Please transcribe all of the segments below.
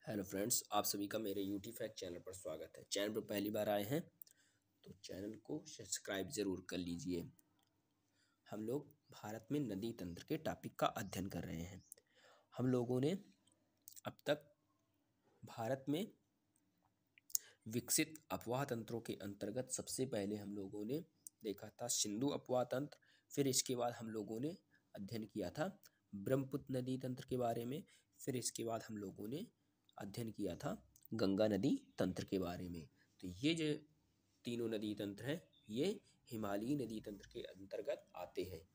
Hello friends, आप सभी का मेरे यूटी फैक्ट चैनल पर स्वागत है। चैनल पर पहली बार आए हैं तो चैनल को सब्सक्राइब ज़रूर कर लीजिए। हम लोग भारत में नदी तंत्र के टॉपिक का अध्ययन कर रहे हैं। हम लोगों ने अब तक भारत में विकसित अपवाह तंत्रों के अंतर्गत सबसे पहले हम लोगों ने देखा था सिंधु अपवाह तंत्र। फिर इसके बाद हम लोगों ने अध्ययन किया था ब्रह्मपुत्र नदी तंत्र के बारे में। फिर इसके बाद हम लोगों ने अध्ययन किया था गंगा नदी तंत्र के बारे में। तो ये जो तीनों नदी तंत्र हैं ये हिमालयी नदी तंत्र के अंतर्गत आते हैं।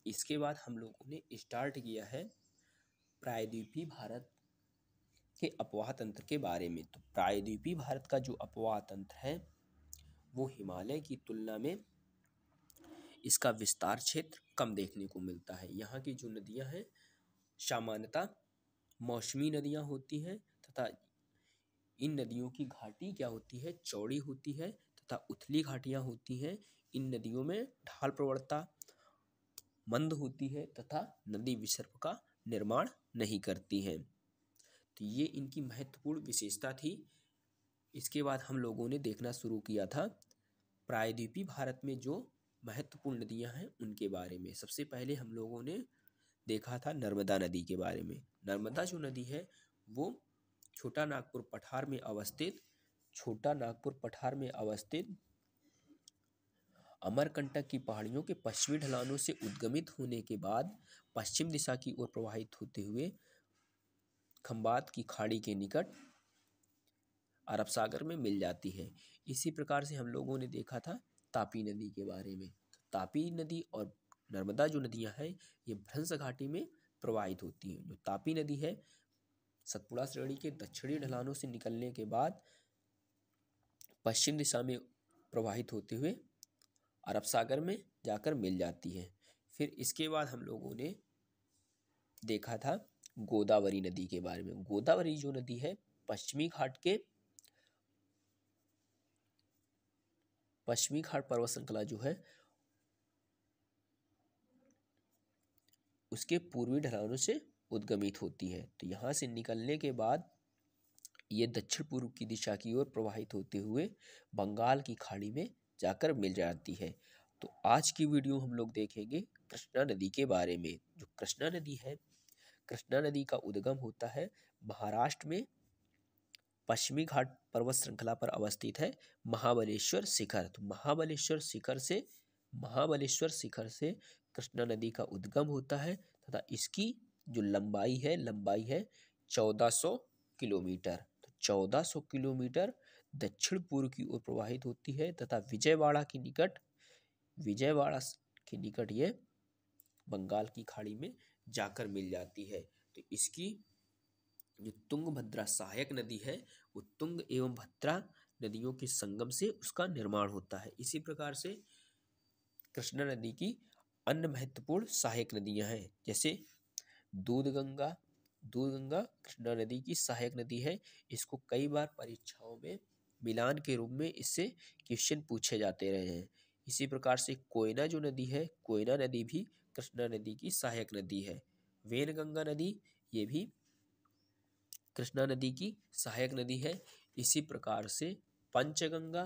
इसके बाद हम लोगों ने स्टार्ट किया है प्रायद्वीपीय भारत के अपवाह तंत्र के बारे में। तो प्रायद्वीपीय भारत का जो अपवाह तंत्र है वो हिमालय की तुलना में इसका विस्तार क्षेत्र कम देखने को मिलता है। यहाँ की जो नदियाँ हैं सामान्यतः मौसमी नदियाँ होती हैं तथा इन नदियों की घाटी क्या होती है, चौड़ी होती है तथा उथली घाटियाँ होती हैं। इन नदियों में ढाल प्रवणता मंद होती है तथा नदी विसर्प का निर्माण नहीं करती हैं। तो ये इनकी महत्वपूर्ण विशेषता थी। इसके बाद हम लोगों ने देखना शुरू किया था प्रायद्वीपीय भारत में जो महत्वपूर्ण नदियां हैं उनके बारे में। सबसे पहले हम लोगों ने देखा था नर्मदा नदी के बारे में। नर्मदा जो नदी है वो छोटा नागपुर पठार में अवस्थित अमरकंटक की पहाड़ियों के पश्चिमी ढलानों से उद्गमित होने के बाद पश्चिम दिशा की ओर प्रवाहित होते हुए खंबात की खाड़ी के निकट अरब सागर में मिल जाती है। इसी प्रकार से हम लोगों ने देखा था तापी नदी के बारे में। तापी नदी और नर्मदा जो नदियां हैं ये भ्रंश घाटी में प्रवाहित होती हैं। जो तापी नदी है सतपुड़ा श्रेणी के दक्षिणी ढलानों से निकलने के बाद पश्चिम दिशा में प्रवाहित होते हुए अरब सागर में जाकर मिल जाती है। फिर इसके बाद हम लोगों ने देखा था गोदावरी नदी के बारे में। गोदावरी जो नदी है पश्चिमी घाट पर्वत श्रृंखला जो है उसके पूर्वी ढलानों से उद्गमित होती है। तो यहाँ से निकलने के बाद ये दक्षिण पूर्व की दिशा की ओर प्रवाहित होते हुए बंगाल की खाड़ी में जाकर मिल जाती है। तो आज की वीडियो हम लोग देखेंगे कृष्णा नदी के बारे में। जो कृष्णा नदी है, कृष्णा नदी का उद्गम होता है महाराष्ट्र में पश्चिमी घाट पर्वत श्रृंखला पर अवस्थित है महाबलेश्वर शिखर। तो महाबलेश्वर शिखर से कृष्णा नदी का उद्गम होता है तथा इसकी जो लंबाई है 1400 किलोमीटर। तो 1400 किलोमीटर दक्षिण पूर्व की ओर प्रवाहित होती है तथा विजयवाड़ा के निकट ये बंगाल की खाड़ी में जाकर मिल जाती है। तो इसकी जो तुंगभद्रा सहायक नदी है वो तुंग एवं भद्रा नदियों के संगम से उसका निर्माण होता है। इसी प्रकार से कृष्णा नदी की अन्य महत्वपूर्ण सहायक नदियां हैं जैसे दूधगंगा कृष्णा नदी की सहायक नदी है। इसको कई बार परीक्षाओं में मिलान के रूप में इससे क्वेश्चन पूछे जाते रहे हैं। इसी प्रकार से कोयना जो नदी है, कोयना नदी भी कृष्णा नदी की सहायक नदी है। वेनगंगा नदी ये भी कृष्णा नदी की सहायक नदी है। इसी प्रकार से पंचगंगा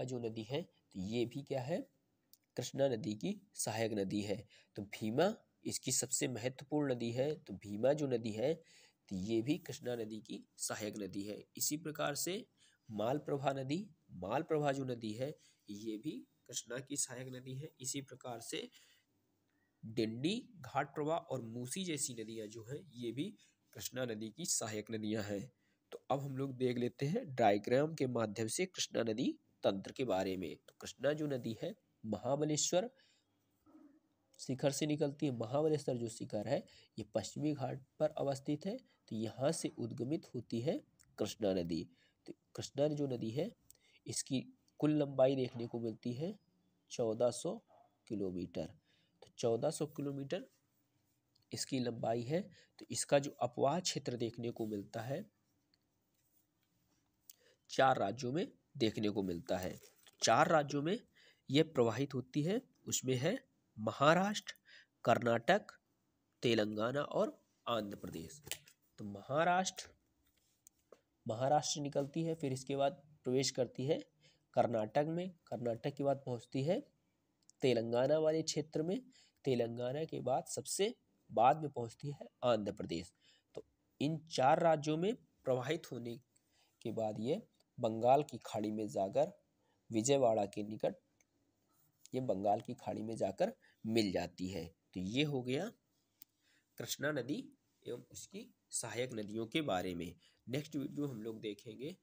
जो नदी है तो ये भी क्या है, कृष्णा नदी की सहायक नदी है। तो भीमा इसकी सबसे महत्वपूर्ण नदी है। तो भीमा जो नदी है तो ये भी कृष्णा नदी की सहायक नदी है। इसी प्रकार से मालप्रभा जो नदी है ये भी कृष्णा की सहायक नदी है। इसी प्रकार से डिंडी, घाटप्रभा और मूसी जैसी नदियां जो हैं ये भी कृष्णा नदी की सहायक नदियां हैं। तो अब हम लोग देख लेते हैं डायग्राम के माध्यम से कृष्णा नदी तंत्र के बारे में। तो कृष्णा जो नदी है महाबलेश्वर शिखर से निकलती है। महाबलेश्वर जो शिखर है ये पश्चिमी घाट पर अवस्थित है। तो यहाँ से उद्गमित होती है कृष्णा नदी। तो कृष्णा जो नदी है इसकी कुल लंबाई देखने को मिलती है 1400 किलोमीटर। तो 1400 किलोमीटर इसकी लंबाई है। तो इसका जो अपवाह क्षेत्र देखने को मिलता है 4 राज्यों में देखने को मिलता है। 4 राज्यों में यह प्रवाहित होती है। उसमें है महाराष्ट्र, कर्नाटक, तेलंगाना और आंध्र प्रदेश। तो महाराष्ट्र निकलती है, फिर इसके बाद प्रवेश करती है कर्नाटक में, कर्नाटक के बाद पहुंचती है तेलंगाना वाले क्षेत्र में, तेलंगाना के बाद सबसे बाद में पहुंचती है आंध्र प्रदेश। तो इन 4 राज्यों में प्रवाहित होने के बाद ये बंगाल की खाड़ी में जाकर विजयवाड़ा के निकट ये बंगाल की खाड़ी में जाकर मिल जाती है। तो ये हो गया कृष्णा नदी एवं उसकी सहायक नदियों के बारे में। नेक्स्ट वीडियो हम लोग देखेंगे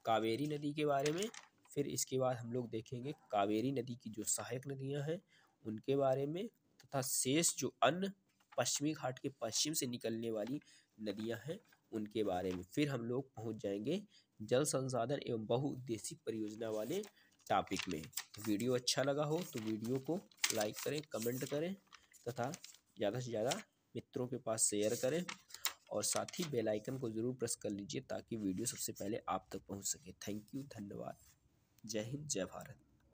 कावेरी नदी के बारे में, फिर इसके बाद हम लोग देखेंगे कावेरी नदी की जो सहायक नदियां हैं उनके बारे में, तथा शेष जो अन्य पश्चिमी घाट के पश्चिम से निकलने वाली नदियां हैं उनके बारे में। फिर हम लोग पहुंच जाएंगे जल संसाधन एवं बहुउद्देशीय परियोजना वाले टॉपिक में। तो वीडियो अच्छा लगा हो तो वीडियो को लाइक करें, कमेंट करें तथा ज़्यादा से ज़्यादा मित्रों के पास शेयर करें, और साथ ही बेल आइकन को ज़रूर प्रेस कर लीजिए ताकि वीडियो सबसे पहले आप तक पहुंच सके। थैंक यू, धन्यवाद। जय हिंद, जय भारत।